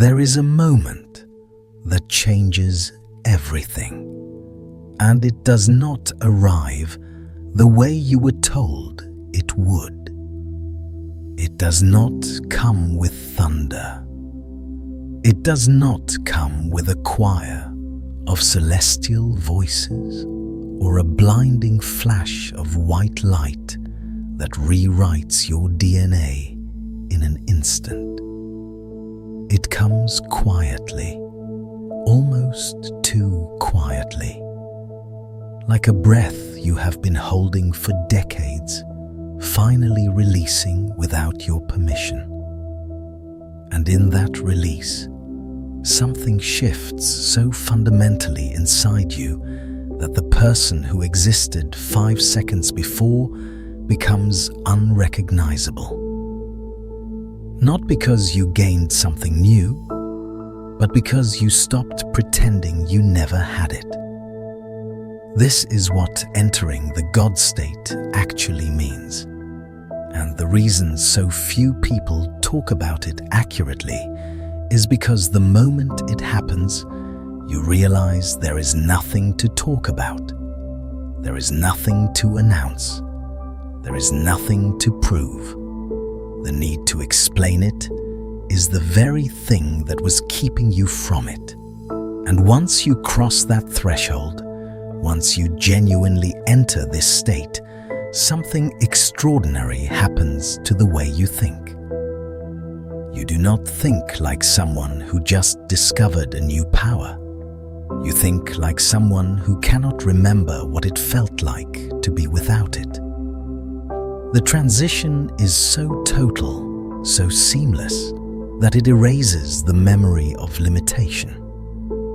There is a moment that changes everything, and it does not arrive the way you were told it would. It does not come with thunder. It does not come with a choir of celestial voices or a blinding flash of white light that rewrites your DNA in an instant. It comes quietly, almost too quietly, like a breath you have been holding for decades, finally releasing without your permission. And in that release, something shifts so fundamentally inside you that the person who existed 5 seconds before becomes unrecognizable. Not because you gained something new, but because you stopped pretending you never had it. This is what entering the God state actually means. And the reason so few people talk about it accurately is because the moment it happens, you realize there is nothing to talk about. There is nothing to announce. There is nothing to prove. The need to explain it is the very thing that was keeping you from it. And once you cross that threshold, once you genuinely enter this state, something extraordinary happens to the way you think. You do not think like someone who just discovered a new power. You think like someone who cannot remember what it felt like to be without it. The transition is so total, so seamless, that it erases the memory of limitation,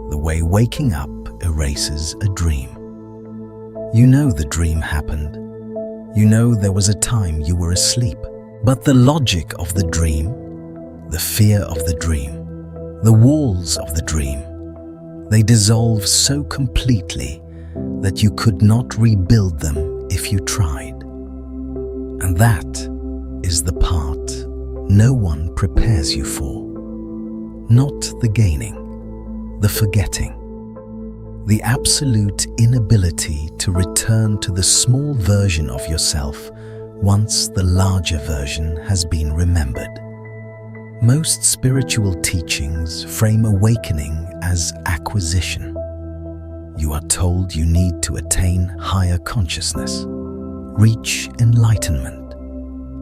the way waking up erases a dream. You know the dream happened. You know there was a time you were asleep. But the logic of the dream, the fear of the dream, the walls of the dream, they dissolve so completely that you could not rebuild them if you tried. And that is the part no one prepares you for. Not the gaining, the forgetting, the absolute inability to return to the small version of yourself once the larger version has been remembered. Most spiritual teachings frame awakening as acquisition. You are told you need to attain higher consciousness, reach enlightenment,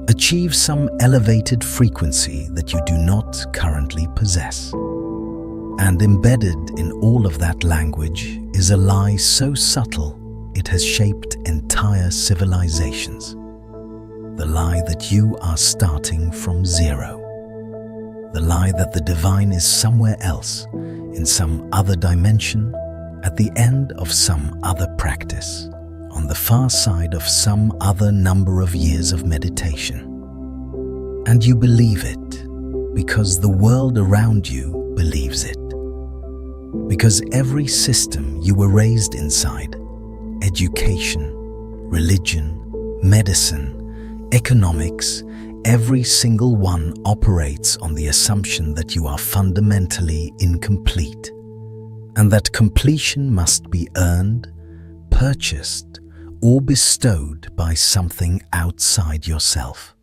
achieve some elevated frequency that you do not currently possess. And embedded in all of that language is a lie so subtle it has shaped entire civilizations. The lie that you are starting from zero. The lie that the divine is somewhere else, in some other dimension, at the end of some other practice, on the far side of some other number of years of meditation. And you believe it because the world around you believes it. Because every system you were raised inside, education, religion, medicine, economics, every single one operates on the assumption that you are fundamentally incomplete, and that completion must be earned, purchased, or bestowed by something outside yourself.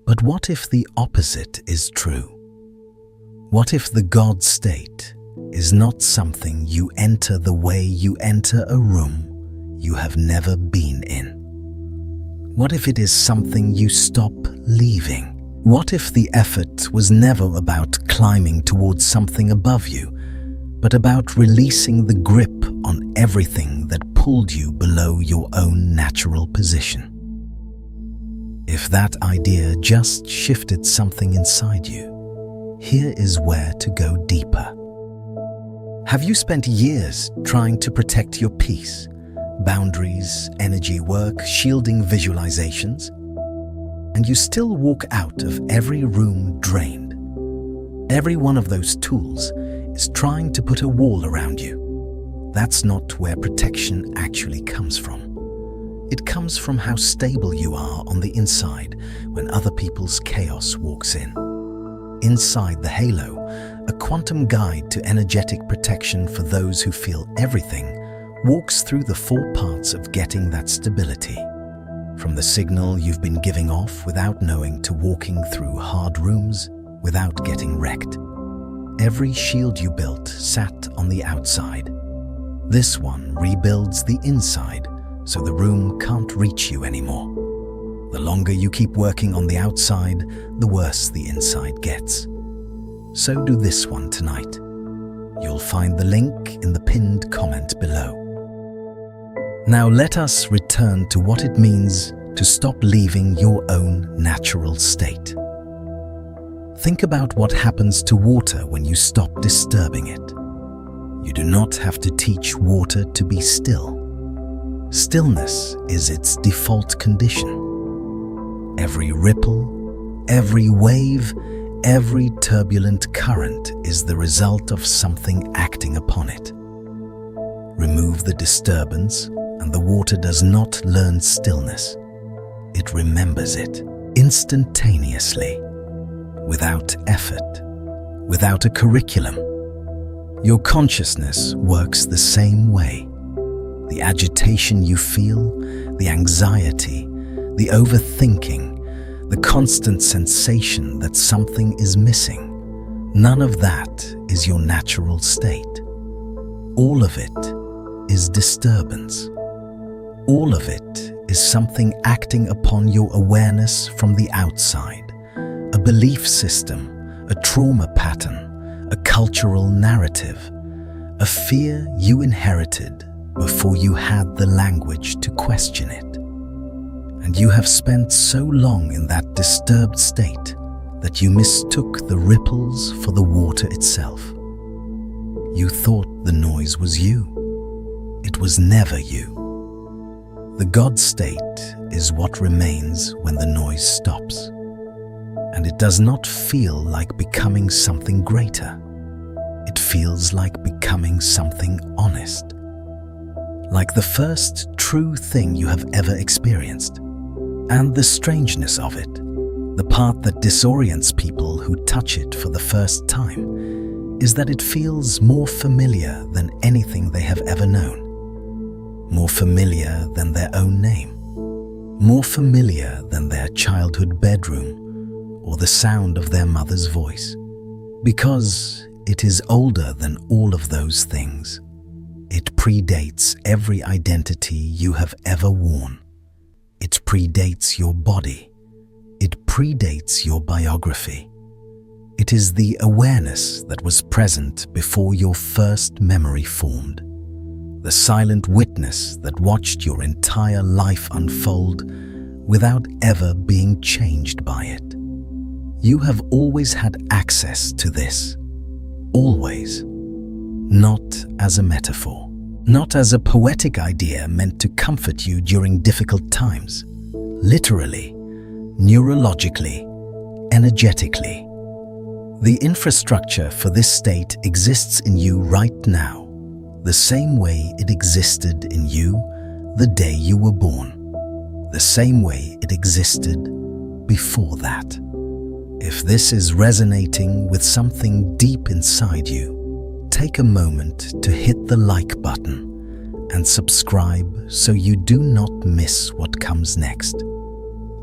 But what if the opposite is true? What if the God state is not something you enter the way you enter a room you have never been in? What if it is something you stop leaving? What if the effort was never about climbing towards something above you, but about releasing the grip on everything that pulled you below your own natural position? If that idea just shifted something inside you, here is where to go deeper. Have you spent years trying to protect your peace, boundaries, energy work, shielding visualizations? And you still walk out of every room drained. Every one of those tools is trying to put a wall around you. That's not where protection actually comes from. It comes from how stable you are on the inside when other people's chaos walks in. Inside the Halo, a quantum guide to energetic protection for those who feel everything, walks through the 4 parts of getting that stability. From the signal you've been giving off without knowing to walking through hard rooms without getting wrecked. Every shield you built sat on the outside. This one rebuilds the inside so the room can't reach you anymore. The longer you keep working on the outside, the worse the inside gets. So do this one tonight. You'll find the link in the pinned comment below. Now let us return to what it means to stop leaving your own natural state. Think about what happens to water when you stop disturbing it. You do not have to teach water to be still. Stillness is its default condition. Every ripple, every wave, every turbulent current is the result of something acting upon it. Remove the disturbance, and the water does not learn stillness. It remembers it instantaneously, without effort, without a curriculum. Your consciousness works the same way. The agitation you feel, the anxiety, the overthinking, the constant sensation that something is missing, none of that is your natural state. All of it is disturbance. All of it is something acting upon your awareness from the outside, a belief system, a trauma pattern, a cultural narrative, a fear you inherited before you had the language to question it. And you have spent so long in that disturbed state that you mistook the ripples for the water itself. You thought the noise was you. It was never you. The God state is what remains when the noise stops. And it does not feel like becoming something greater. It feels like becoming something honest. Like the first true thing you have ever experienced. And the strangeness of it, the part that disorients people who touch it for the first time, is that it feels more familiar than anything they have ever known. More familiar than their own name. More familiar than their childhood bedroom or the sound of their mother's voice. Because it is older than all of those things. It predates every identity you have ever worn. It predates your body. It predates your biography. It is the awareness that was present before your first memory formed. The silent witness that watched your entire life unfold without ever being changed by it. You have always had access to this. Always. Not as a metaphor. Not as a poetic idea meant to comfort you during difficult times. Literally, neurologically, energetically. The infrastructure for this state exists in you right now, the same way it existed in you the day you were born, the same way it existed before that. If this is resonating with something deep inside you, take a moment to hit the like button and subscribe so you do not miss what comes next.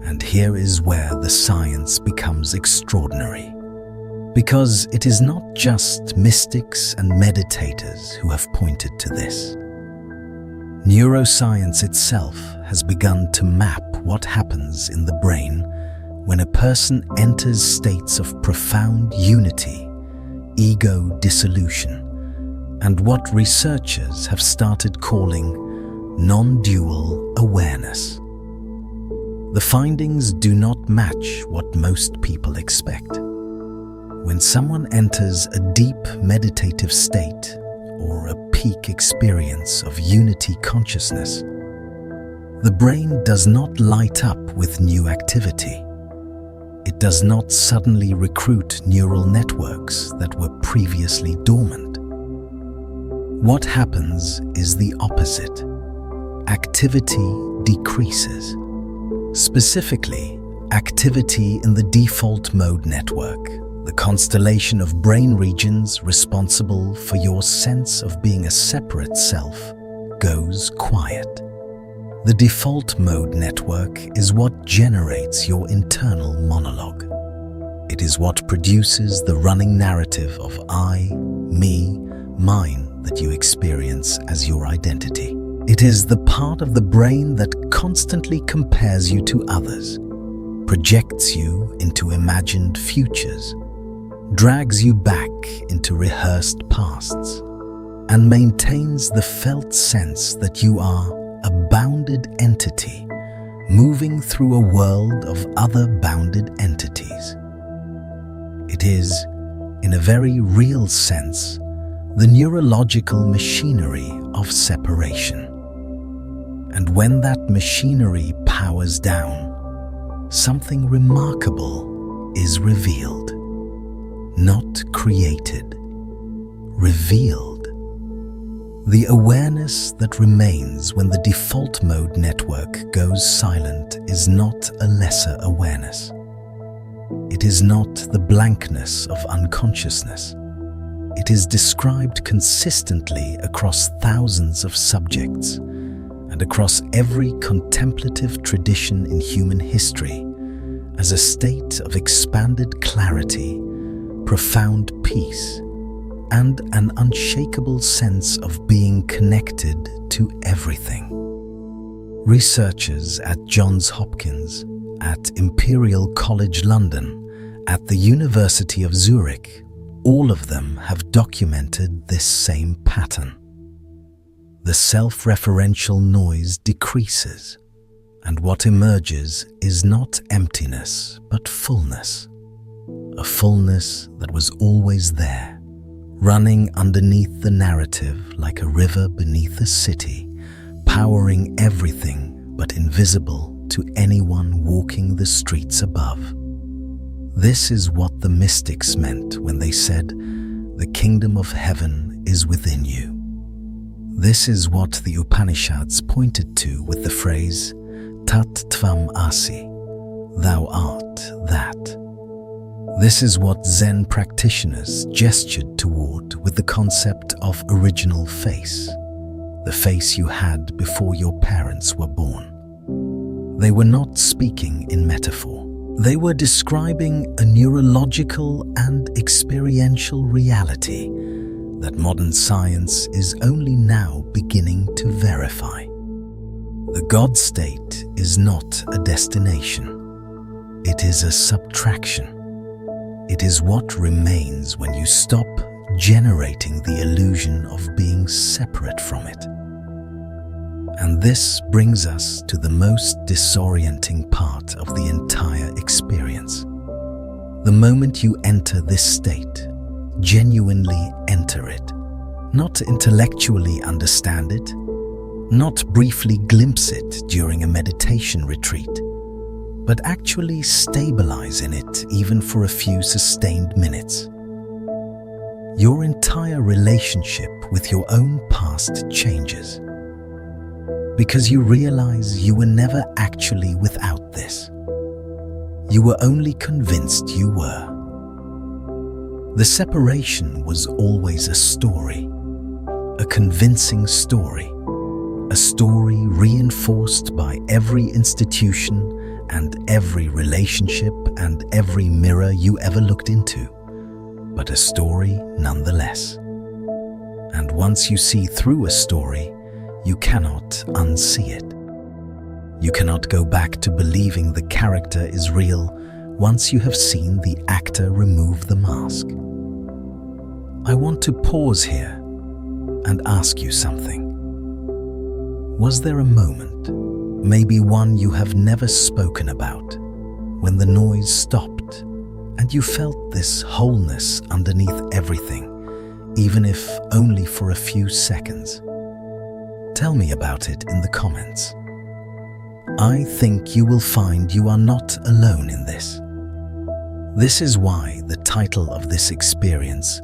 And here is where the science becomes extraordinary. Because it is not just mystics and meditators who have pointed to this. Neuroscience itself has begun to map what happens in the brain when a person enters states of profound unity, ego dissolution, and what researchers have started calling non-dual awareness. The findings do not match what most people expect. When someone enters a deep meditative state or a peak experience of unity consciousness, the brain does not light up with new activity. It does not suddenly recruit neural networks that were previously dormant. What happens is the opposite. Activity decreases. Specifically, activity in the default mode network, The constellation of brain regions responsible for your sense of being a separate self goes quiet. The default mode network is what generates your internal monologue. It is what produces the running narrative of I, me, mine that you experience as your identity. It is the part of the brain that constantly compares you to others, projects you into imagined futures, drags you back into rehearsed pasts, and maintains the felt sense that you are a bounded entity moving through a world of other bounded entities. It is, in a very real sense, the neurological machinery of separation. And when that machinery powers down, something remarkable is revealed. Not created, revealed. The awareness that remains when the default mode network goes silent is not a lesser awareness. It is not the blankness of unconsciousness. It is described consistently across thousands of subjects and across every contemplative tradition in human history as a state of expanded clarity, profound peace, and an unshakable sense of being connected to everything. Researchers at Johns Hopkins, at Imperial College London, at the University of Zurich, all of them have documented this same pattern. The self-referential noise decreases, and what emerges is not emptiness but fullness. A fullness that was always there, running underneath the narrative like a river beneath a city, powering everything but invisible to anyone walking the streets above. This is what the mystics meant when they said, "The kingdom of heaven is within you." This is what the Upanishads pointed to with the phrase, "Tat tvam asi," thou art that. This is what Zen practitioners gestured toward with the concept of original face, the face you had before your parents were born. They were not speaking in metaphor. They were describing a neurological and experiential reality that modern science is only now beginning to verify. The God state is not a destination. It is a subtraction. It is what remains when you stop generating the illusion of being separate from it. And this brings us to the most disorienting part of the entire experience. The moment you enter this state, genuinely enter it, not intellectually understand it, not briefly glimpse it during a meditation retreat, but actually stabilize in it even for a few sustained minutes. Your entire relationship with your own past changes, because you realize you were never actually without this. You were only convinced you were. The separation was always a story, a convincing story, a story reinforced by every institution and every relationship and every mirror you ever looked into, but a story nonetheless. And once you see through a story, you cannot unsee it. You cannot go back to believing the character is real once you have seen the actor remove the mask. I want to pause here and ask you something. Was there a moment, maybe one you have never spoken about, when the noise stopped and you felt this wholeness underneath everything, even if only for a few seconds? Tell me about it in the comments. I think you will find you are not alone in this. This is why the title of this experience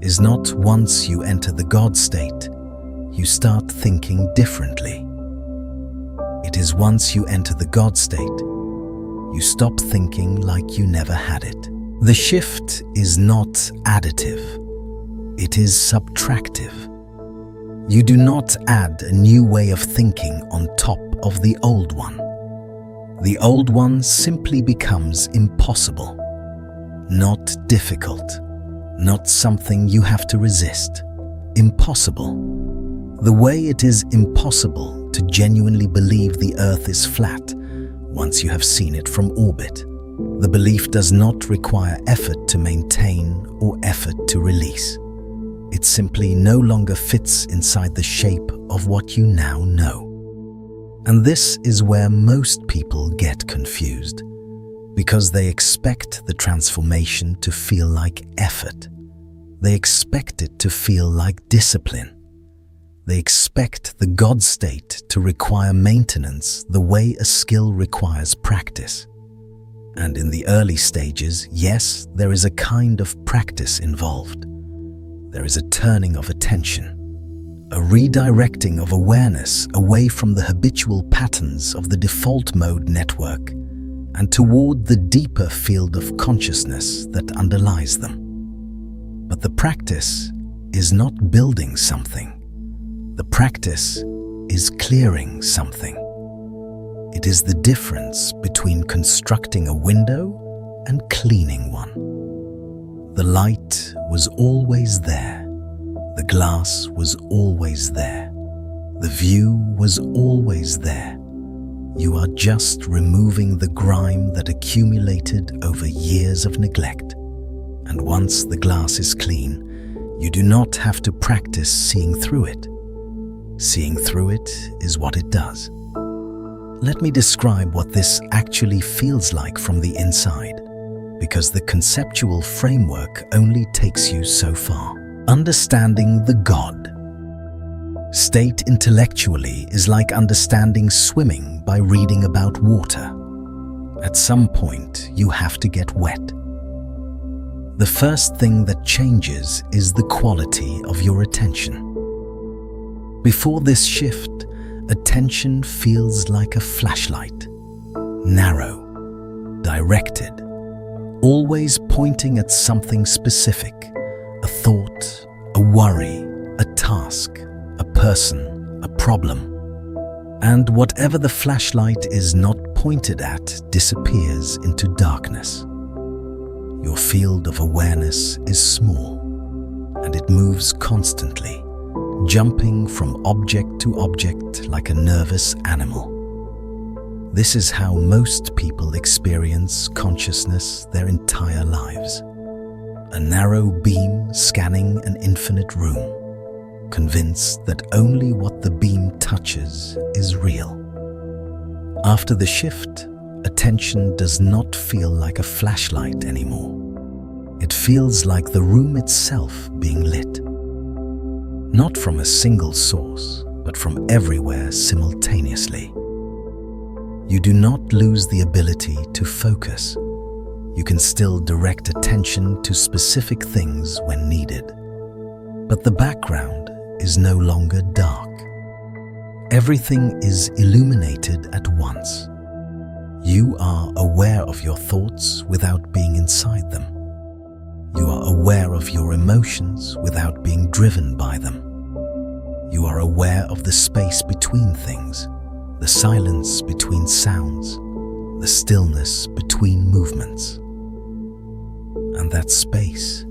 is not "Once you enter the God state, you start thinking differently." It is once you enter the God state, you stop thinking like you never had it. The shift is not additive, it is subtractive. You do not add a new way of thinking on top of the old one. The old one simply becomes impossible, not difficult, not something you have to resist. Impossible. The way it is impossible to genuinely believe the Earth is flat once you have seen it from orbit. The belief does not require effort to maintain or effort to release. It simply no longer fits inside the shape of what you now know. And this is where most people get confused, because they expect the transformation to feel like effort. They expect it to feel like discipline. They expect the God state to require maintenance the way a skill requires practice. And in the early stages, yes, there is a kind of practice involved. There is a turning of attention, a redirecting of awareness away from the habitual patterns of the default mode network and toward the deeper field of consciousness that underlies them. But the practice is not building something. The practice is clearing something. It is the difference between constructing a window and cleaning one. The light was always there. The glass was always there. The view was always there. You are just removing the grime that accumulated over years of neglect. And once the glass is clean, you do not have to practice seeing through it. Seeing through it is what it does. Let me describe what this actually feels like from the inside, because the conceptual framework only takes you so far. Understanding the God state intellectually is like understanding swimming by reading about water. At some point, you have to get wet. The first thing that changes is the quality of your attention. Before this shift, attention feels like a flashlight, narrow, directed, always pointing at something specific, a thought, a worry, a task, a person, a problem. And whatever the flashlight is not pointed at disappears into darkness. Your field of awareness is small, and it moves constantly, jumping from object to object like a nervous animal. This is how most people experience consciousness their entire lives. A narrow beam scanning an infinite room, convinced that only what the beam touches is real. After the shift, attention does not feel like a flashlight anymore. It feels like the room itself being lit. Not from a single source, but from everywhere simultaneously. You do not lose the ability to focus. You can still direct attention to specific things when needed. But the background is no longer dark. Everything is illuminated at once. You are aware of your thoughts without being inside them. You are aware of your emotions without being driven by them. You are aware of the space between things, the silence between sounds, the stillness between movements. And that space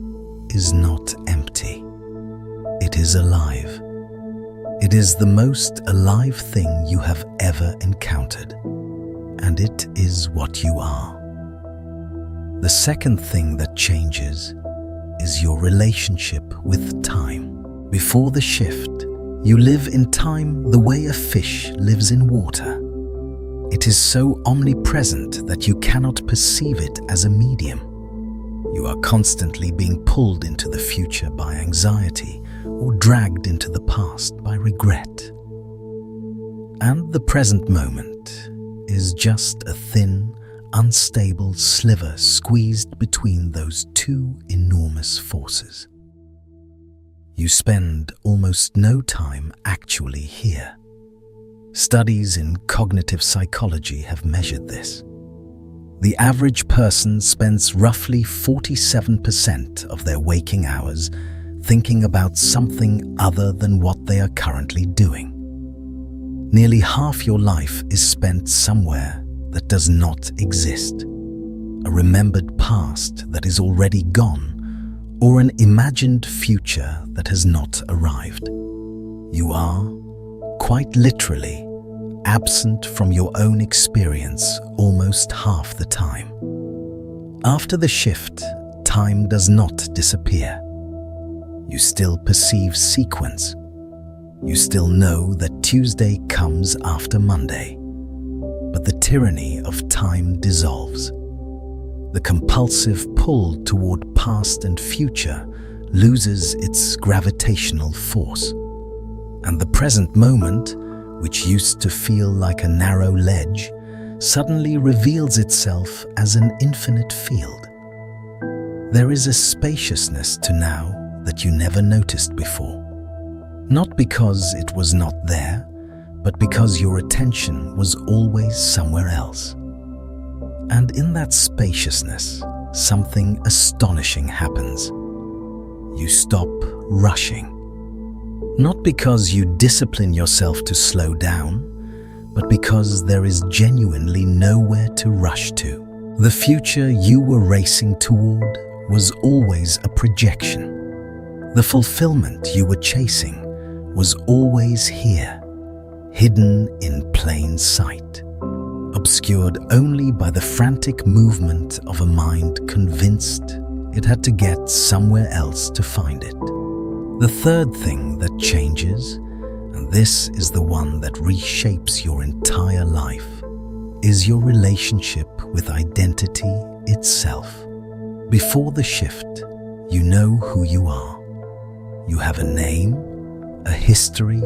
is not empty. It is alive. It is the most alive thing you have ever encountered, and it is what you are. The second thing that changes is your relationship with time. Before the shift, you live in time the way a fish lives in water. It is so omnipresent that you cannot perceive it as a medium. You are constantly being pulled into the future by anxiety or dragged into the past by regret. And the present moment is just a thin, unstable sliver squeezed between those two enormous forces. You spend almost no time actually here. Studies in cognitive psychology have measured this. The average person spends roughly 47% of their waking hours thinking about something other than what they are currently doing. Nearly half your life is spent somewhere that does not exist, a remembered past that is already gone, or an imagined future that has not arrived. You are, quite literally, absent from your own experience almost half the time. After the shift, time does not disappear. You still perceive sequence. You still know that Tuesday comes after Monday, but the tyranny of time dissolves. The compulsive pull toward past and future loses its gravitational force, and the present moment, which used to feel like a narrow ledge, suddenly reveals itself as an infinite field. There is a spaciousness to now that you never noticed before. Not because it was not there, but because your attention was always somewhere else. And in that spaciousness, something astonishing happens. You stop rushing. Not because you discipline yourself to slow down, but because there is genuinely nowhere to rush to. The future you were racing toward was always a projection. The fulfillment you were chasing was always here, hidden in plain sight, obscured only by the frantic movement of a mind convinced it had to get somewhere else to find it. The third thing that changes, and this is the one that reshapes your entire life, is your relationship with identity itself. Before the shift, you know who you are. You have a name, a history,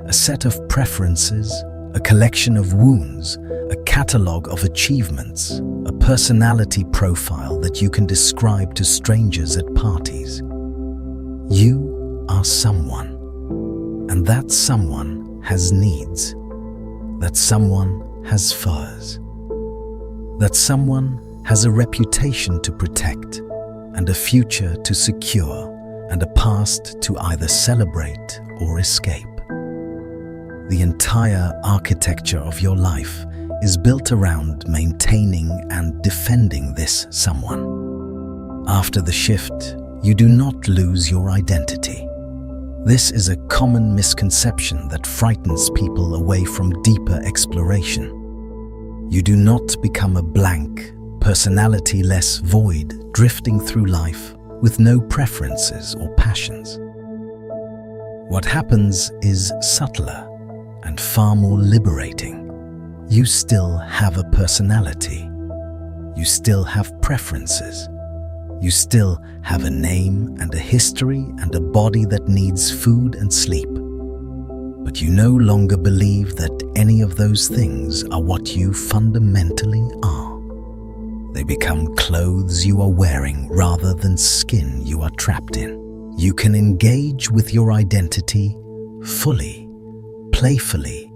a set of preferences, a collection of wounds, a catalogue of achievements, a personality profile that you can describe to strangers at parties. You are someone, and that someone has needs. That someone has furs. That someone has a reputation to protect, and a future to secure, and a past to either celebrate or escape. The entire architecture of your life is built around maintaining and defending this someone. After the shift, you do not lose your identity. This is a common misconception that frightens people away from deeper exploration. You do not become a blank, personality-less void drifting through life with no preferences or passions. What happens is subtler and far more liberating. You still have a personality. You still have preferences. You still have a name and a history and a body that needs food and sleep. But you no longer believe that any of those things are what you fundamentally are. They become clothes you are wearing rather than skin you are trapped in. You can engage with your identity fully, playfully,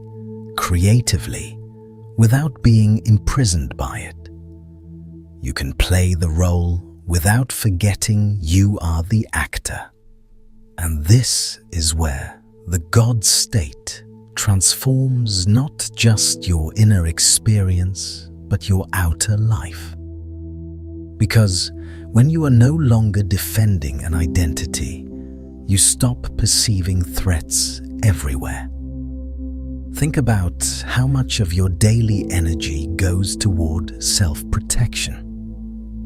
creatively, without being imprisoned by it. You can play the role without forgetting you are the actor. And this is where the God state transforms not just your inner experience, but your outer life. Because when you are no longer defending an identity, you stop perceiving threats everywhere. Think about how much of your daily energy goes toward self-protection.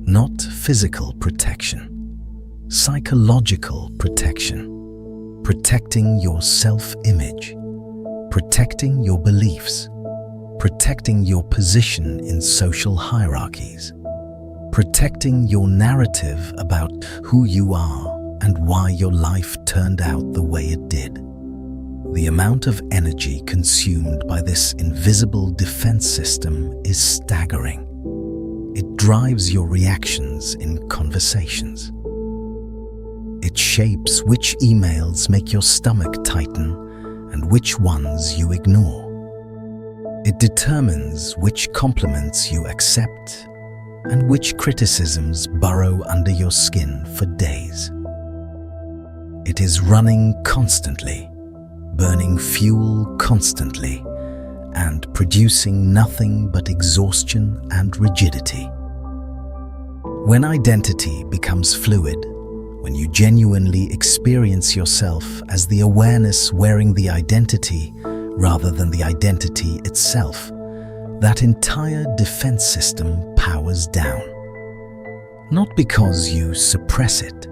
Not physical protection, psychological protection, protecting your self-image, protecting your beliefs, protecting your position in social hierarchies, protecting your narrative about who you are and why your life turned out the way it did. The amount of energy consumed by this invisible defense system is staggering. It drives your reactions in conversations. It shapes which emails make your stomach tighten and which ones you ignore. It determines which compliments you accept and which criticisms burrow under your skin for days. It is running constantly, burning fuel constantly, and producing nothing but exhaustion and rigidity. When identity becomes fluid, when you genuinely experience yourself as the awareness wearing the identity rather than the identity itself, that entire defense system powers down. Not because you suppress it,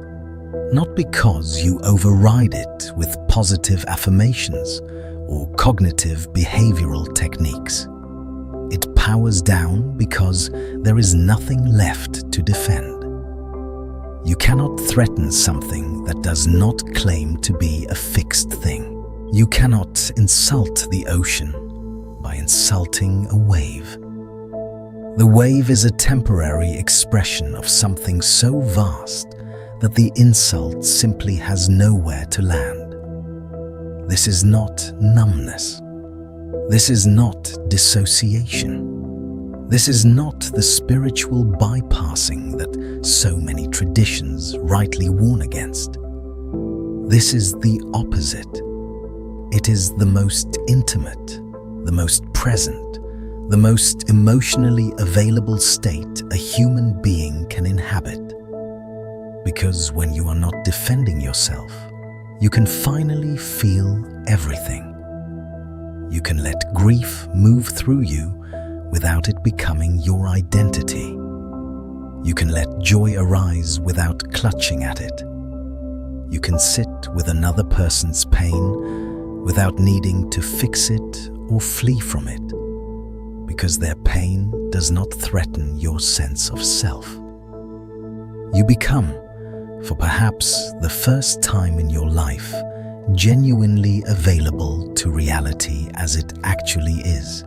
not because you override it with positive affirmations or cognitive behavioral techniques. It powers down because there is nothing left to defend. You cannot threaten something that does not claim to be a fixed thing. You cannot insult the ocean by insulting a wave. The wave is a temporary expression of something so vast that the insult simply has nowhere to land. This is not numbness. This is not dissociation. This is not the spiritual bypassing that so many traditions rightly warn against. This is the opposite. It is the most intimate, the most present, the most emotionally available state a human being can inhabit. Because when you are not defending yourself, you can finally feel everything. You can let grief move through you without it becoming your identity. You can let joy arise without clutching at it. You can sit with another person's pain without needing to fix it or flee from it, because their pain does not threaten your sense of self. You become, for perhaps the first time in your life, genuinely available to reality as it actually is,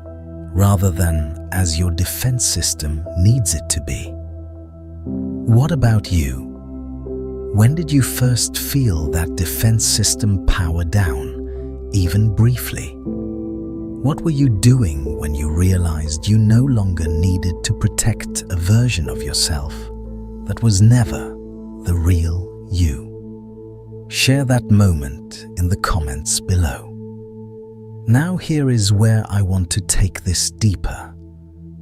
rather than as your defense system needs it to be. What about you? When did you first feel that defense system power down, even briefly? What were you doing when you realized you no longer needed to protect a version of yourself that was never the real you? Share that moment in the comments below. Now here is where I want to take this deeper,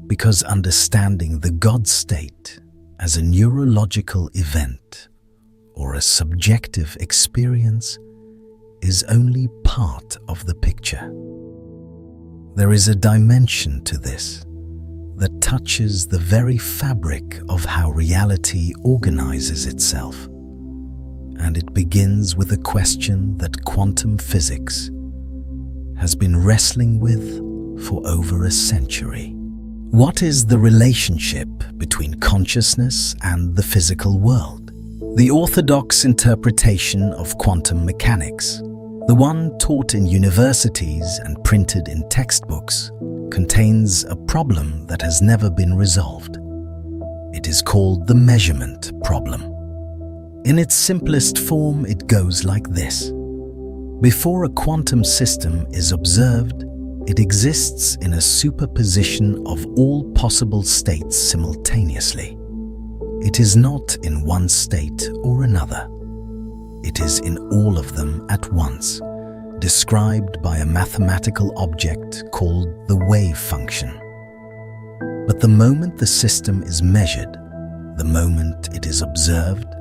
because understanding the God state as a neurological event or a subjective experience is only part of the picture. There is a dimension to this that touches the very fabric of how reality organizes itself, and it begins with a question that quantum physics has been wrestling with for over a century. What is the relationship between consciousness and the physical world? The orthodox interpretation of quantum mechanics, the one taught in universities and printed in textbooks, contains a problem that has never been resolved. It is called the measurement problem. In its simplest form, it goes like this. Before a quantum system is observed, it exists in a superposition of all possible states simultaneously. It is not in one state or another. It is in all of them at once, described by a mathematical object called the wave function. But the moment the system is measured, the moment it is observed,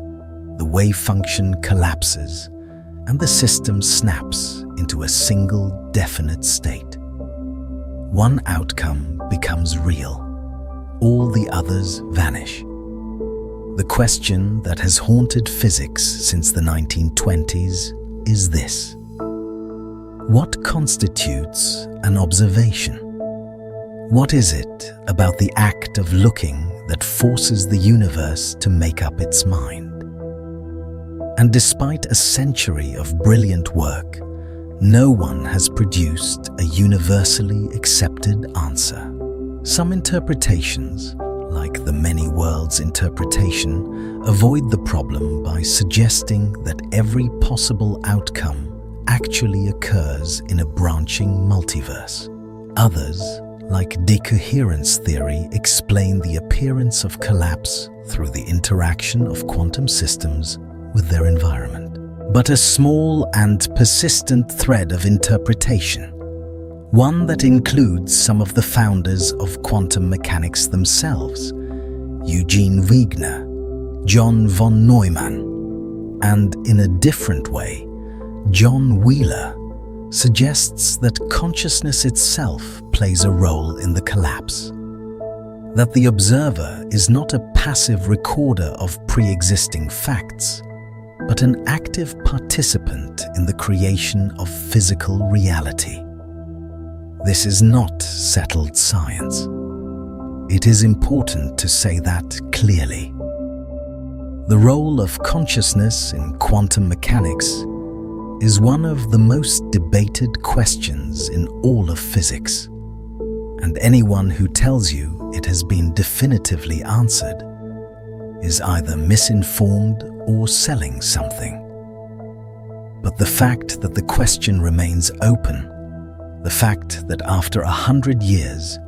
the wave function collapses and the system snaps into a single definite state. One outcome becomes real. All the others vanish. The question that has haunted physics since the 1920s is this: what constitutes an observation? What is it about the act of looking that forces the universe to make up its mind? And despite a century of brilliant work, no one has produced a universally accepted answer. Some interpretations, like the many worlds interpretation, avoid the problem by suggesting that every possible outcome actually occurs in a branching multiverse. Others, like decoherence theory, explain the appearance of collapse through the interaction of quantum systems with their environment. But a small and persistent thread of interpretation, one that includes some of the founders of quantum mechanics themselves, Eugene Wigner, John von Neumann, and in a different way, John Wheeler, suggests that consciousness itself plays a role in the collapse. That the observer is not a passive recorder of pre-existing facts, but an active participant in the creation of physical reality. This is not settled science. It is important to say that clearly. The role of consciousness in quantum mechanics is one of the most debated questions in all of physics, and anyone who tells you it has been definitively answered is either misinformed or selling something. But the fact that the question remains open, the fact that after 100 years,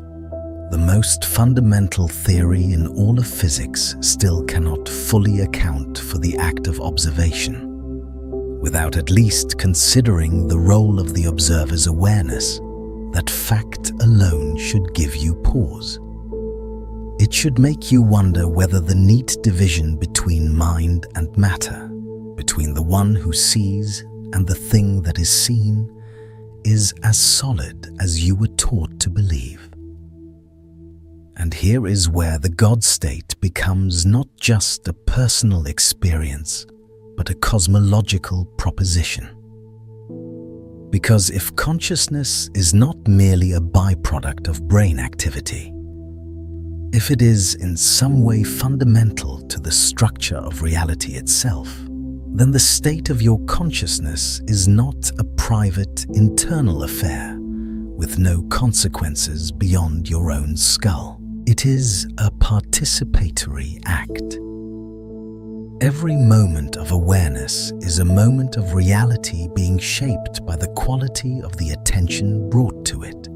the most fundamental theory in all of physics still cannot fully account for the act of observation, without at least considering the role of the observer's awareness, that fact alone should give you pause. It should make you wonder whether the neat division between mind and matter, between the one who sees and the thing that is seen, is as solid as you were taught to believe. And here is where the God state becomes not just a personal experience, but a cosmological proposition. Because if consciousness is not merely a byproduct of brain activity, if it is in some way fundamental to the structure of reality itself, then the state of your consciousness is not a private, internal affair with no consequences beyond your own skull. It is a participatory act. Every moment of awareness is a moment of reality being shaped by the quality of the attention brought to it.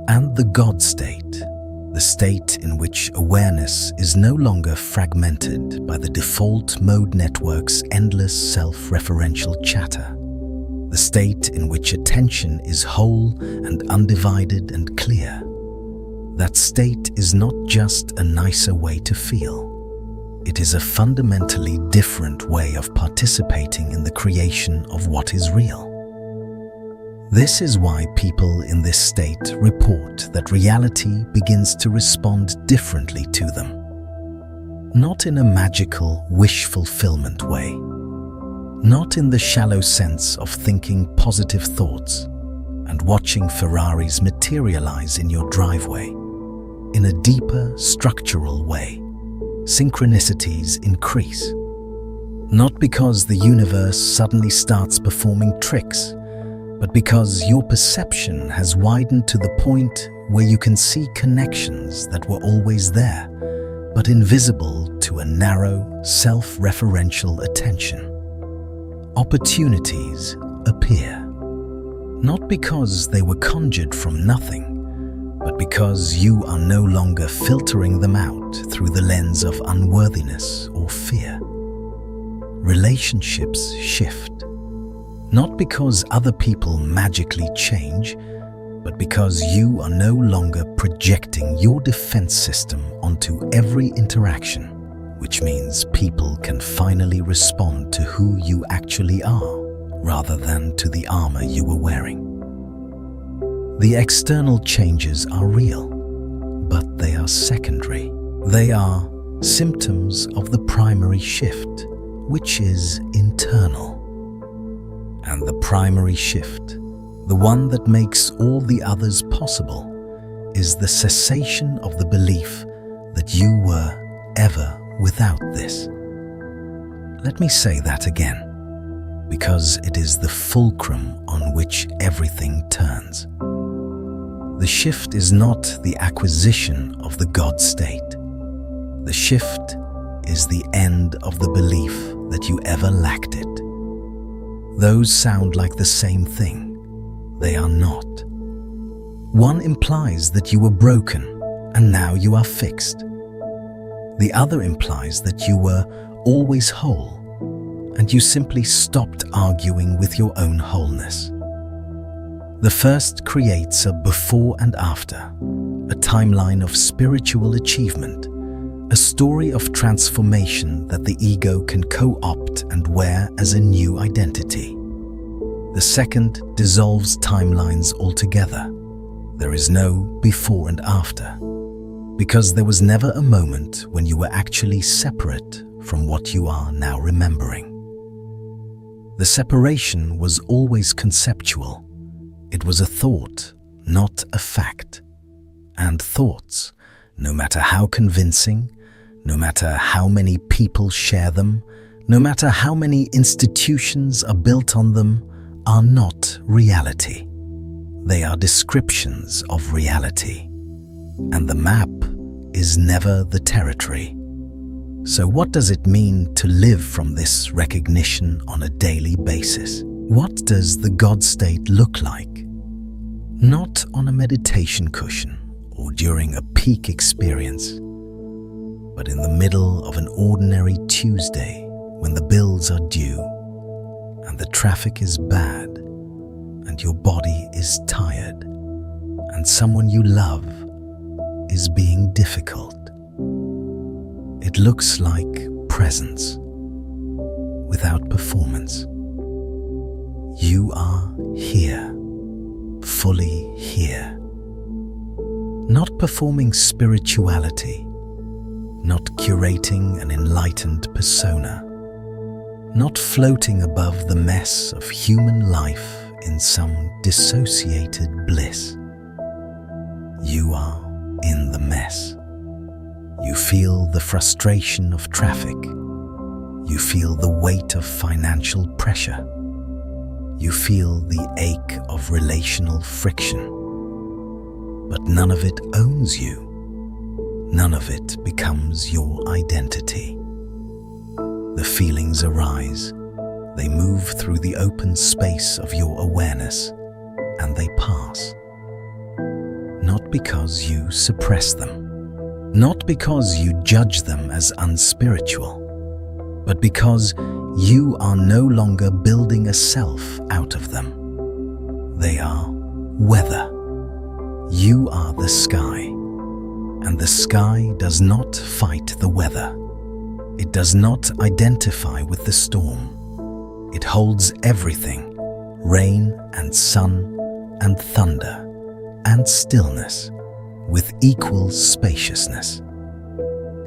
And the God state, the state in which awareness is no longer fragmented by the default mode network's endless self-referential chatter, the state in which attention is whole and undivided and clear, that state is not just a nicer way to feel. It is a fundamentally different way of participating in the creation of what is real. This is why people in this state report that reality begins to respond differently to them. Not in a magical wish fulfillment way. Not in the shallow sense of thinking positive thoughts and watching Ferraris materialize in your driveway. In a deeper, structural way, synchronicities increase. Not because the universe suddenly starts performing tricks, but because your perception has widened to the point where you can see connections that were always there, but invisible to a narrow, self-referential attention. Opportunities appear, not because they were conjured from nothing, but because you are no longer filtering them out through the lens of unworthiness or fear. Relationships shift, not because other people magically change, but because you are no longer projecting your defense system onto every interaction, which means people can finally respond to who you actually are, rather than to the armor you were wearing. The external changes are real, but they are secondary. They are symptoms of the primary shift, which is internal. And the primary shift, the one that makes all the others possible, is the cessation of the belief that you were ever without this. Let me say that again, because it is the fulcrum on which everything turns. The shift is not the acquisition of the God state. The shift is the end of the belief that you ever lacked it. Those sound like the same thing. They are not. One implies that you were broken and now you are fixed. The other implies that you were always whole and you simply stopped arguing with your own wholeness. The first creates a before and after, a timeline of spiritual achievement, a story of transformation that the ego can co-opt and wear as a new identity. The second dissolves timelines altogether. There is no before and after, because there was never a moment when you were actually separate from what you are now remembering. The separation was always conceptual. It was a thought, not a fact. And thoughts, no matter how convincing, no matter how many people share them, no matter how many institutions are built on them, are not reality. They are descriptions of reality. And the map is never the territory. So what does it mean to live from this recognition on a daily basis? What does the God state look like? Not on a meditation cushion or during a peak experience, but in the middle of an ordinary Tuesday when the bills are due and the traffic is bad and your body is tired and someone you love is being difficult. It looks like presence without performance. You are here, fully here. Not performing spirituality, not curating an enlightened persona, not floating above the mess of human life in some dissociated bliss. You are in the mess. You feel the frustration of traffic. You feel the weight of financial pressure. You feel the ache of relational friction. But none of it owns you. None of it becomes your identity. The feelings arise. They move through the open space of your awareness, and they pass. Not because you suppress them. Not because you judge them as unspiritual, but because you are no longer building a self out of them. They are weather. You are the sky, and the sky does not fight the weather. It does not identify with the storm. It holds everything, rain and sun and thunder and stillness, with equal spaciousness.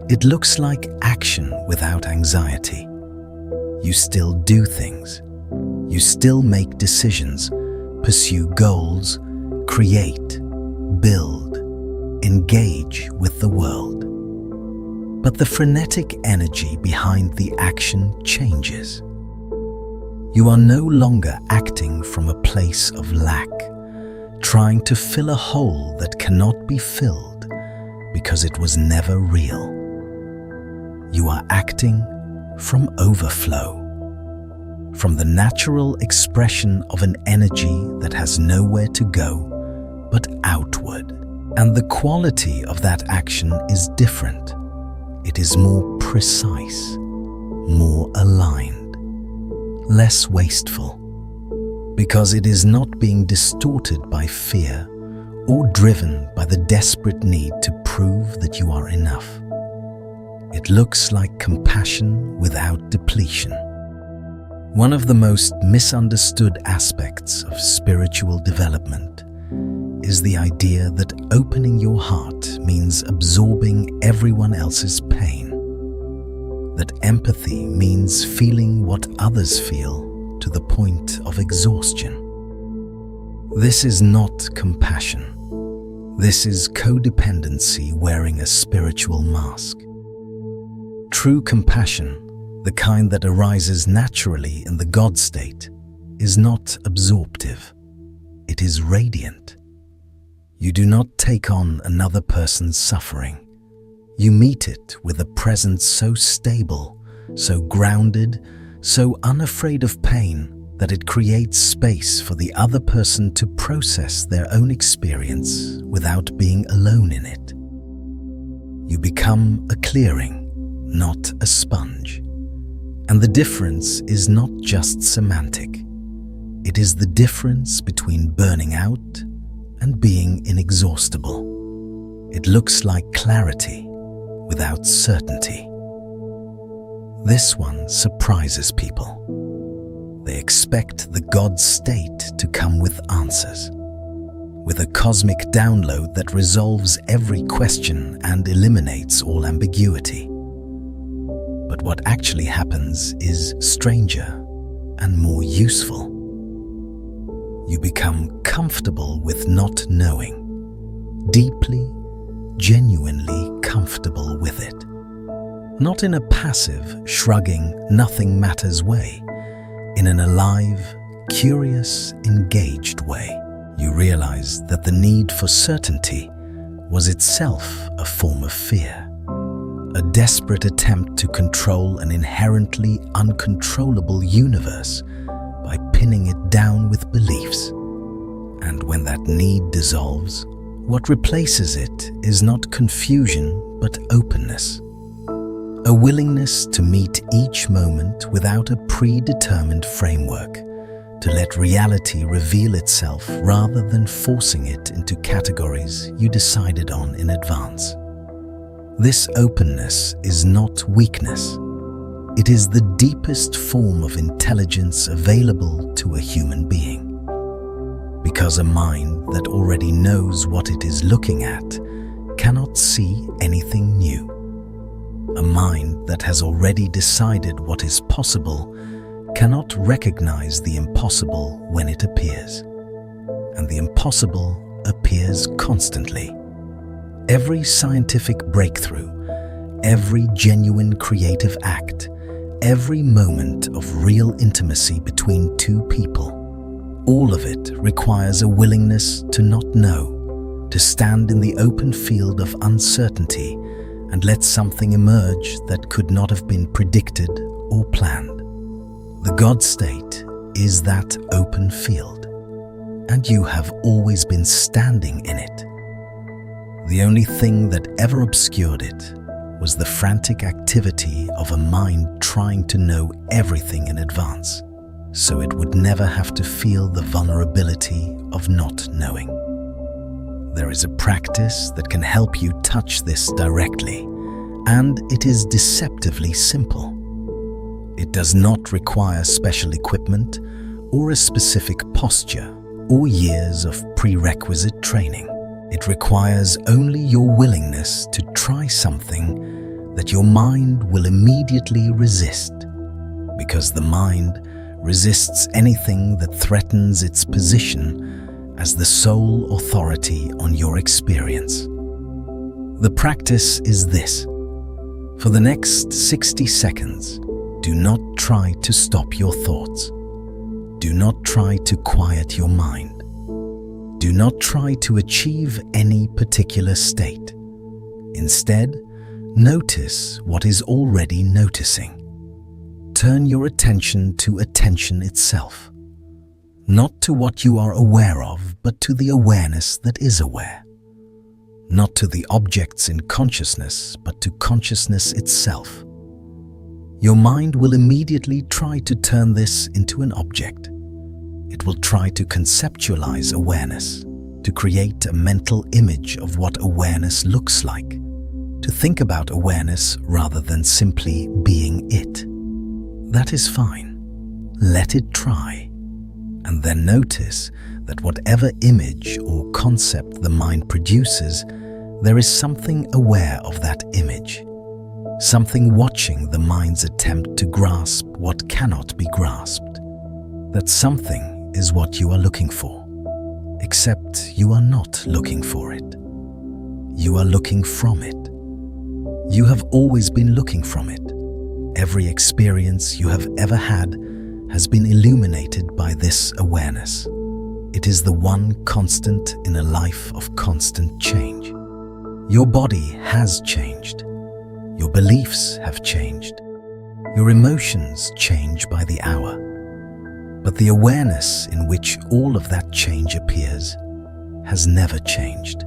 It looks like action without anxiety. You still do things. You still make decisions, pursue goals, create, build, engage with the world. But the frenetic energy behind the action changes. You are no longer acting from a place of lack, trying to fill a hole that cannot be filled because it was never real. You are acting from overflow, from the natural expression of an energy that has nowhere to go but outward. And the quality of that action is different. It is more precise, more aligned, less wasteful, because it is not being distorted by fear or driven by the desperate need to prove that you are enough. It looks like compassion without depletion. One of the most misunderstood aspects of spiritual development is the idea that opening your heart means absorbing everyone else's pain, that empathy means feeling what others feel to the point of exhaustion. This is not compassion. This is codependency wearing a spiritual mask. True compassion, the kind that arises naturally in the God state, is not absorptive. It is radiant. You do not take on another person's suffering. You meet it with a presence so stable, so grounded, so unafraid of pain that it creates space for the other person to process their own experience without being alone in it. You become a clearing, not a sponge. And the difference is not just semantic. It is the difference between burning out and being inexhaustible. It looks like clarity without certainty. This one surprises people. They expect the God state to come with answers, with a cosmic download that resolves every question and eliminates all ambiguity. But what actually happens is stranger and more useful. You become comfortable with not knowing, deeply, genuinely comfortable with it. Not in a passive, shrugging, nothing matters way, in an alive, curious, engaged way. You realize that the need for certainty was itself a form of fear, a desperate attempt to control an inherently uncontrollable universe by pinning it down with beliefs. And when that need dissolves, what replaces it is not confusion but openness. A willingness to meet each moment without a predetermined framework, to let reality reveal itself rather than forcing it into categories you decided on in advance. This openness is not weakness. It is the deepest form of intelligence available to a human being. Because a mind that already knows what it is looking at cannot see anything new. A mind that has already decided what is possible cannot recognize the impossible when it appears. And the impossible appears constantly. Every scientific breakthrough, every genuine creative act, every moment of real intimacy between two people, all of it requires a willingness to not know, to stand in the open field of uncertainty and let something emerge that could not have been predicted or planned. The God state is that open field, and you have always been standing in it. The only thing that ever obscured it was the frantic activity of a mind trying to know everything in advance, so it would never have to feel the vulnerability of not knowing. There is a practice that can help you touch this directly, and it is deceptively simple. It does not require special equipment or a specific posture or years of prerequisite training. It requires only your willingness to try something that your mind will immediately resist, because the mind resists anything that threatens its position as the sole authority on your experience. The practice is this. For the next 60 seconds, do not try to stop your thoughts. Do not try to quiet your mind. Do not try to achieve any particular state. Instead, notice what is already noticing. Turn your attention to attention itself, not to what you are aware of, but to the awareness that is aware. Not to the objects in consciousness, but to consciousness itself. Your mind will immediately try to turn this into an object. It will try to conceptualize awareness, to create a mental image of what awareness looks like, to think about awareness rather than simply being it. That is fine. Let it try. And then notice that whatever image or concept the mind produces, there is something aware of that image. Something watching the mind's attempt to grasp what cannot be grasped. That something is what you are looking for, except you are not looking for it. You are looking from it. You have always been looking from it. Every experience you have ever had has been illuminated by this awareness. It is the one constant in a life of constant change. Your body has changed. Your beliefs have changed. Your emotions change by the hour. But the awareness in which all of that change appears has never changed.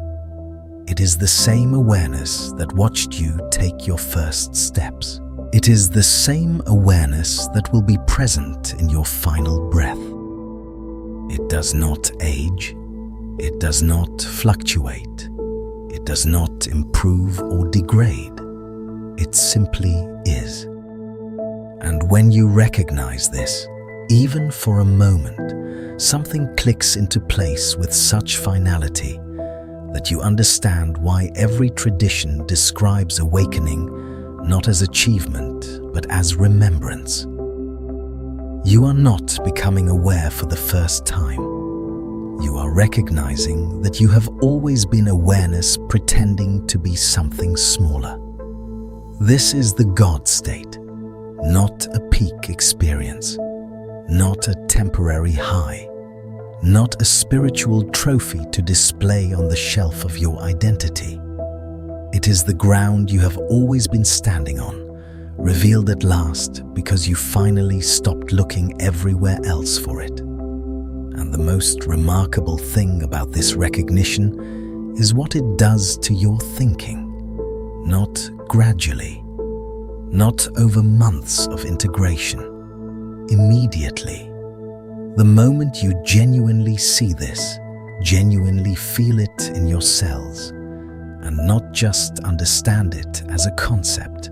It is the same awareness that watched you take your first steps. It is the same awareness that will be present in your final breath. It does not age. It does not fluctuate. It does not improve or degrade. It simply is. And when you recognize this, even for a moment, something clicks into place with such finality that you understand why every tradition describes awakening not as achievement, but as remembrance. You are not becoming aware for the first time. You are recognizing that you have always been awareness pretending to be something smaller. This is the God state, not a peak experience, not a temporary high, not a spiritual trophy to display on the shelf of your identity. It is the ground you have always been standing on, revealed at last because you finally stopped looking everywhere else for it. And the most remarkable thing about this recognition is what it does to your thinking, not gradually, not over months of integration, immediately. The moment you genuinely see this, genuinely feel it in your cells, and not just understand it as a concept,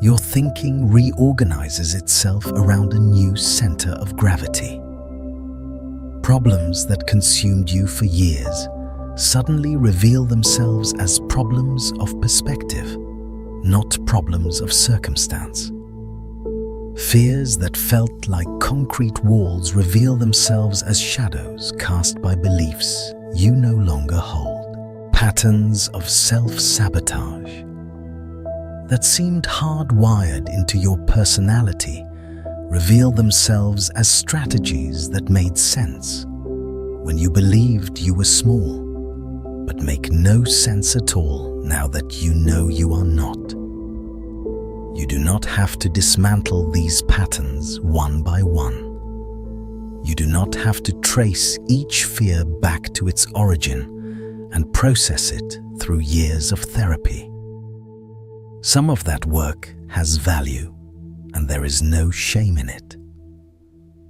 your thinking reorganizes itself around a new center of gravity. Problems that consumed you for years suddenly reveal themselves as problems of perspective, not problems of circumstance. Fears that felt like concrete walls reveal themselves as shadows cast by beliefs you no longer hold. Patterns of self-sabotage that seemed hardwired into your personality reveal themselves as strategies that made sense when you believed you were small, but make no sense at all now that you know you are not. You do not have to dismantle these patterns one by one. You do not have to trace each fear back to its origin and process it through years of therapy. Some of that work has value, and there is no shame in it.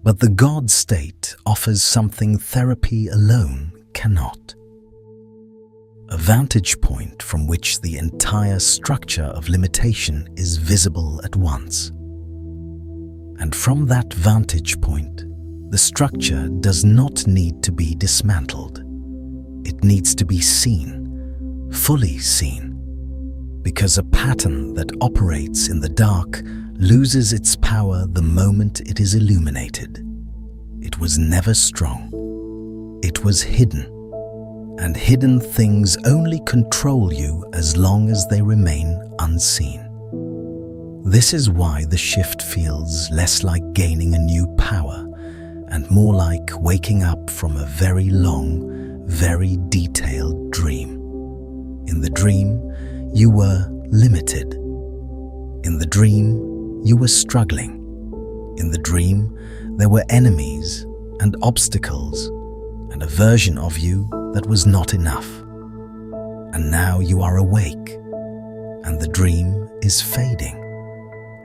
But the God state offers something therapy alone cannot. A vantage point from which the entire structure of limitation is visible at once. And from that vantage point, the structure does not need to be dismantled. It needs to be seen, fully seen, because a pattern that operates in the dark loses its power the moment it is illuminated. It was never strong. It was hidden. And hidden things only control you as long as they remain unseen. This is why the shift feels less like gaining a new power and more like waking up from a very long, very detailed dream. In the dream, you were limited. In the dream, you were struggling. In the dream, there were enemies and obstacles and a version of you that was not enough. And now you are awake, and the dream is fading,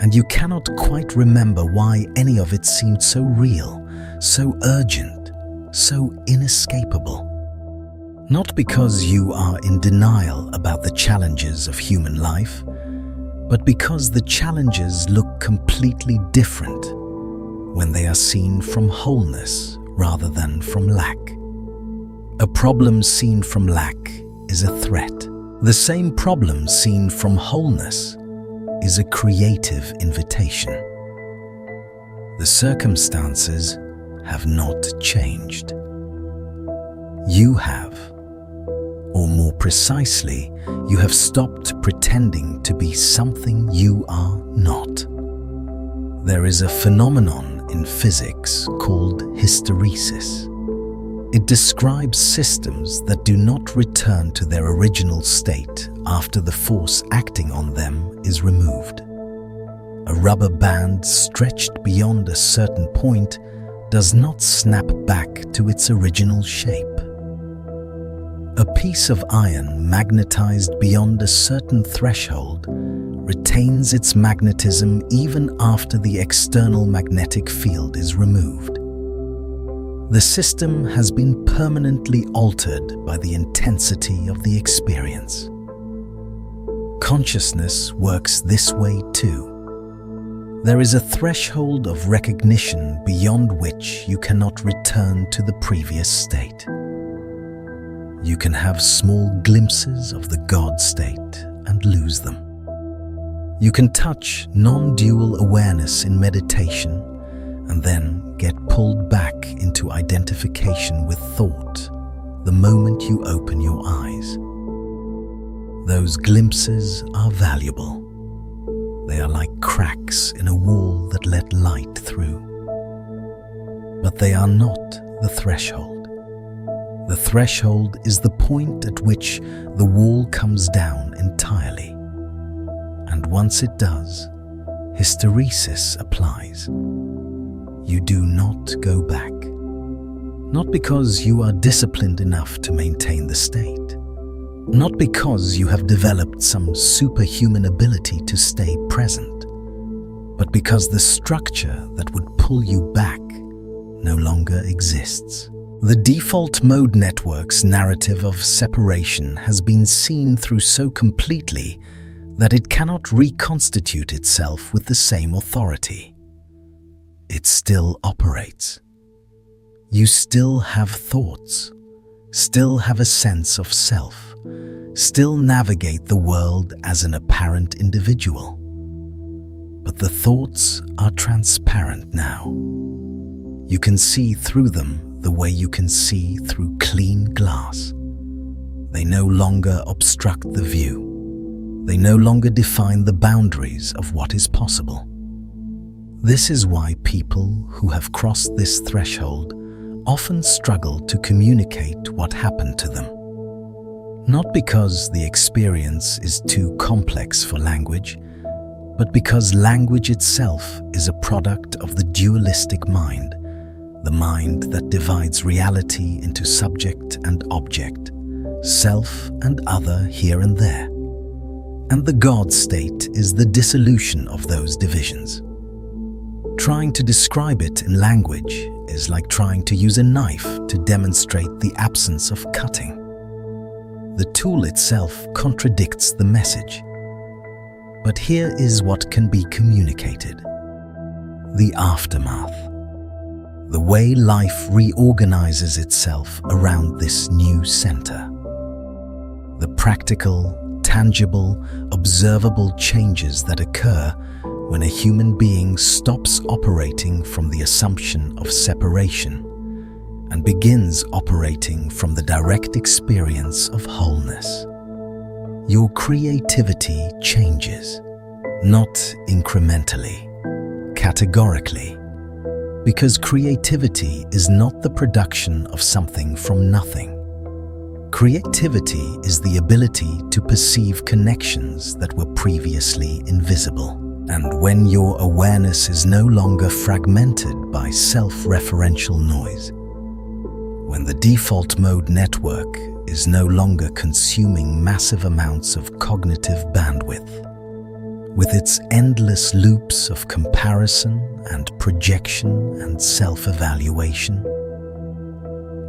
and you cannot quite remember why any of it seemed so real, so urgent, so inescapable. Not because you are in denial about the challenges of human life, but because the challenges look completely different when they are seen from wholeness rather than from lack. A problem seen from lack is a threat. The same problem seen from wholeness is a creative invitation. The circumstances have not changed. You have, or more precisely, you have stopped pretending to be something you are not. There is a phenomenon in physics called hysteresis. It describes systems that do not return to their original state after the force acting on them is removed. A rubber band stretched beyond a certain point does not snap back to its original shape. A piece of iron magnetized beyond a certain threshold retains its magnetism even after the external magnetic field is removed. The system has been permanently altered by the intensity of the experience. Consciousness works this way too. There is a threshold of recognition beyond which you cannot return to the previous state. You can have small glimpses of the God state and lose them. You can touch non-dual awareness in meditation and then get pulled back into identification with thought the moment you open your eyes. Those glimpses are valuable. They are like cracks in a wall that let light through. But they are not the threshold. The threshold is the point at which the wall comes down entirely. And once it does, hysteresis applies. You do not go back. Not because you are disciplined enough to maintain the state. Not because you have developed some superhuman ability to stay present, but because the structure that would pull you back no longer exists. The default mode network's narrative of separation has been seen through so completely that it cannot reconstitute itself with the same authority. It still operates. You still have thoughts, still have a sense of self, still navigate the world as an apparent individual. But the thoughts are transparent now. You can see through them the way you can see through clean glass. They no longer obstruct the view. They no longer define the boundaries of what is possible. This is why people who have crossed this threshold often struggle to communicate what happened to them. Not because the experience is too complex for language, but because language itself is a product of the dualistic mind, the mind that divides reality into subject and object, self and other here and there. And the God state is the dissolution of those divisions. Trying to describe it in language is like trying to use a knife to demonstrate the absence of cutting. The tool itself contradicts the message. But here is what can be communicated. The aftermath. The way life reorganizes itself around this new center. The practical, tangible, observable changes that occur when a human being stops operating from the assumption of separation and begins operating from the direct experience of wholeness. Your creativity changes, not incrementally, categorically, because creativity is not the production of something from nothing. Creativity is the ability to perceive connections that were previously invisible. And when your awareness is no longer fragmented by self-referential noise, when the default mode network is no longer consuming massive amounts of cognitive bandwidth, with its endless loops of comparison and projection and self-evaluation,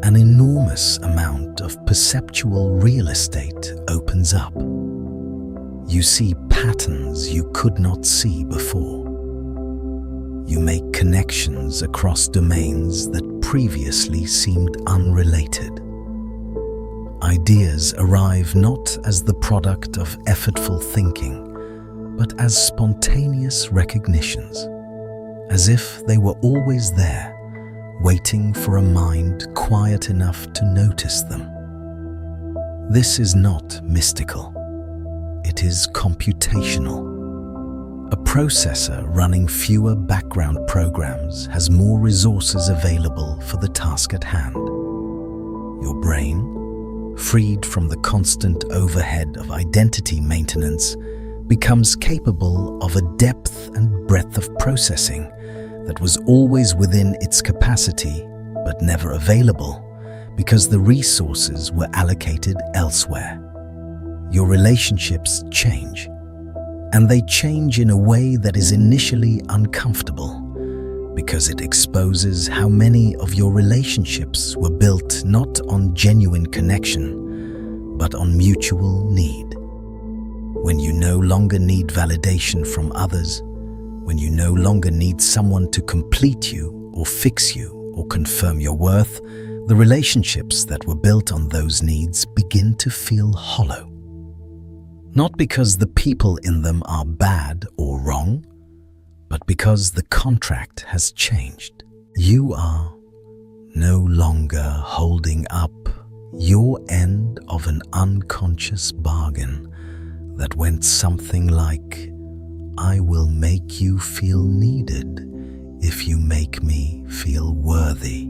an enormous amount of perceptual real estate opens up. You see patterns you could not see before. You make connections across domains that previously seemed unrelated. Ideas arrive not as the product of effortful thinking, but as spontaneous recognitions, as if they were always there, waiting for a mind quiet enough to notice them. This is not mystical. It is computational. A processor running fewer background programs has more resources available for the task at hand. Your brain, freed from the constant overhead of identity maintenance, becomes capable of a depth and breadth of processing that was always within its capacity but never available because the resources were allocated elsewhere. Your relationships change, and they change in a way that is initially uncomfortable because it exposes how many of your relationships were built not on genuine connection, but on mutual need. When you no longer need validation from others, when you no longer need someone to complete you or fix you or confirm your worth, the relationships that were built on those needs begin to feel hollow. Not because the people in them are bad or wrong, but because the contract has changed. You are no longer holding up your end of an unconscious bargain that went something like, "I will make you feel needed if you make me feel worthy."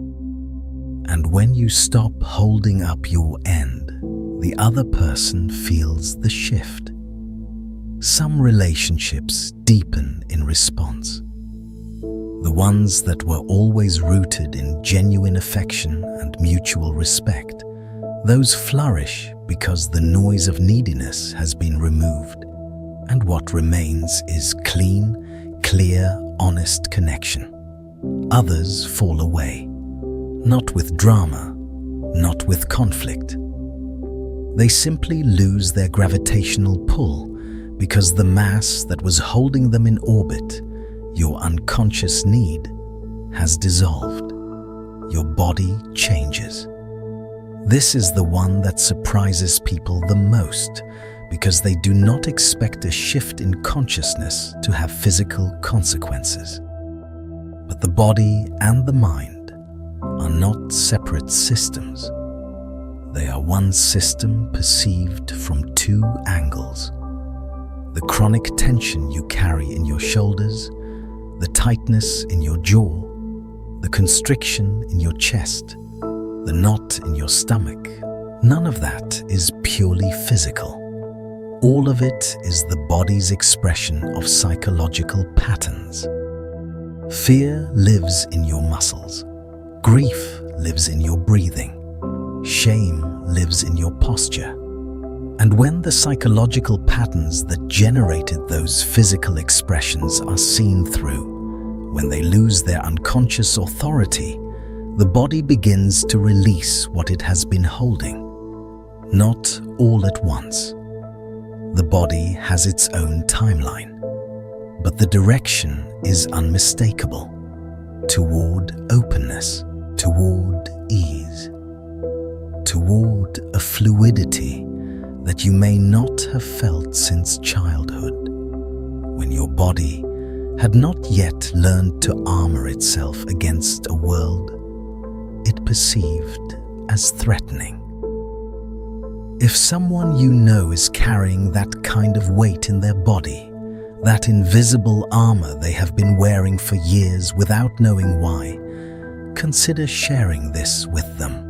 And when you stop holding up your end, the other person feels the shift. Some relationships deepen in response. The ones that were always rooted in genuine affection and mutual respect, those flourish because the noise of neediness has been removed, and what remains is clean, clear, honest connection. Others fall away, not with drama, not with conflict. They simply lose their gravitational pull because the mass that was holding them in orbit, your unconscious need, has dissolved. Your body changes. This is the one that surprises people the most because they do not expect a shift in consciousness to have physical consequences. But the body and the mind are not separate systems. They are one system perceived from two angles. The chronic tension you carry in your shoulders, the tightness in your jaw, the constriction in your chest, the knot in your stomach, none of that is purely physical. All of it is the body's expression of psychological patterns. Fear lives in your muscles. Grief lives in your breathing. Shame lives in your posture. And when the psychological patterns that generated those physical expressions are seen through, when they lose their unconscious authority, the body begins to release what it has been holding. Not all at once. The body has its own timeline, but the direction is unmistakable, toward openness, toward ease, toward a fluidity that you may not have felt since childhood, when your body had not yet learned to armor itself against a world it perceived as threatening. If someone you know is carrying that kind of weight in their body, that invisible armor they have been wearing for years without knowing why, consider sharing this with them.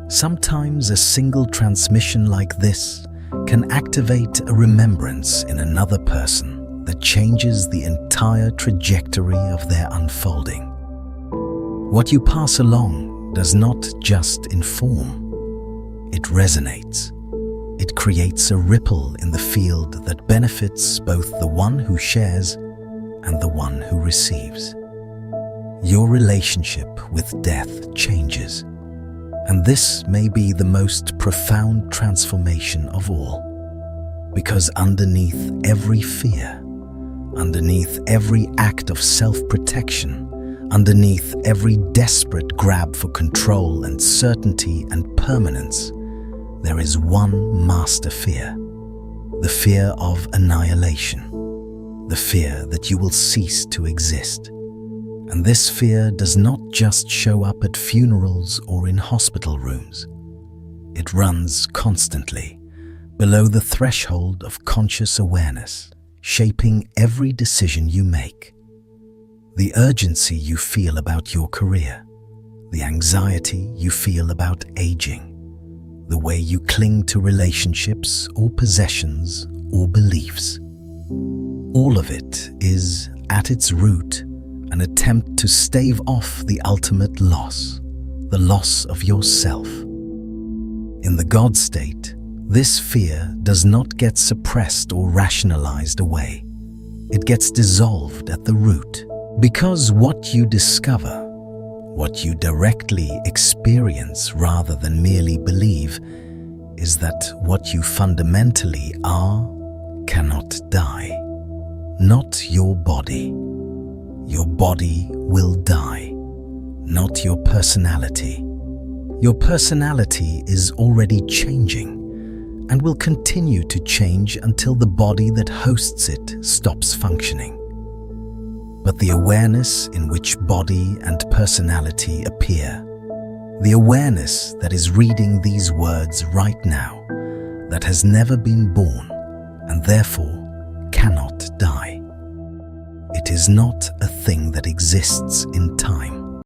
Sometimes a single transmission like this can activate a remembrance in another person that changes the entire trajectory of their unfolding. What you pass along does not just inform, it resonates. It creates a ripple in the field that benefits both the one who shares and the one who receives. Your relationship with death changes. And this may be the most profound transformation of all, because underneath every fear, underneath every act of self-protection, underneath every desperate grab for control and certainty and permanence, there is one master fear, the fear of annihilation, the fear that you will cease to exist. And this fear does not just show up at funerals or in hospital rooms. It runs constantly, below the threshold of conscious awareness, shaping every decision you make. The urgency you feel about your career, the anxiety you feel about aging, the way you cling to relationships or possessions or beliefs. All of it is, at its root, an attempt to stave off the ultimate loss, the loss of yourself. In the God state, this fear does not get suppressed or rationalized away. It gets dissolved at the root, because what you discover, what you directly experience rather than merely believe, is that what you fundamentally are cannot die. Not your body. Your body will die, not your personality. Your personality is already changing and will continue to change until the body that hosts it stops functioning. But the awareness in which body and personality appear, the awareness that is reading these words right now, that has never been born and therefore cannot die. It is not a thing that exists in time.